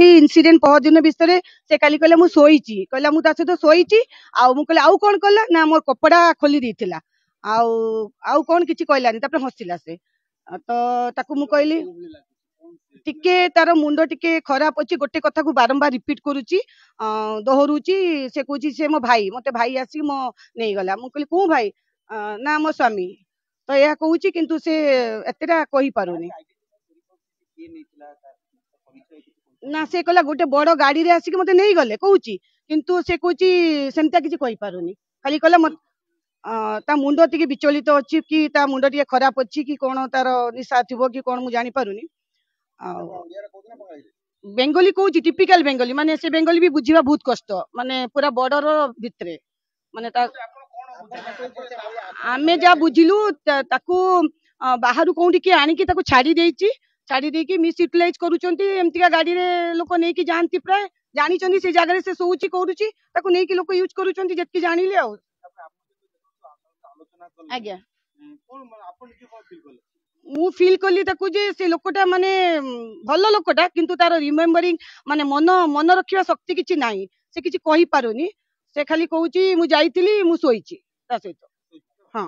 incident पहर दिन विषय से काली कहला मु सोईची कहला मु ता सहित सोईची आउ मु कहला आउ कोन कहला ना मोर कपड़ा खोली देथिला आउ आउ कोन किछि कहलानी तापर हसिला से तो ताकू मु कहली टिके तार मुंड टिके खराब अछि गोटे कथा को बारंबार रिपीट करूची दोहरुची से कहूची से मो भाई मते भाई आसी मो नहीं गला मु कहली को भाई ना मो स्वामी तो यह कहूची किंतु से एतेटा कहि पारुनी ना से कहला गोटे बड़ गाड़ी रे आसिक मते नहीं गले कहूची किंतु से कहूची सेमता किछि कहि पारुनी खाली कहला ता मुंड टिके विचलित अछि कि ता मुंड टिके खराब अछि कि कोन तार निशा थिबो कि कोन मु जानि पारुनी बेंगली कहूची टिपिकल बेंगली माने से बेंगली भी बुझिबा बहुत कष्ट माने पूरा बॉर्डर भितरे माने ता आमे जा बुझिलु ताकू बाहरु कोउठी के आनी कि ताकू छाड़ी देकी मिस यूटिलाइज करूचंती एमतिका गाड़ी रे लोक नै कि जानती प्राय जानी चंदी से जगह रे से सोउची करूची ताकू नै कि लोक यूज करूचंती जत्की जानिले आ आज्ञा मु फील कली ताकू जे से लोकटा माने भलो लोकटा किंतु तार रिमेम्बरिंग माने मन मन रखिबा शक्ति किछि नाही से किछि कहि पारुनी से खाली कहूची मु जाईतिली मु सोईची ता सहित हां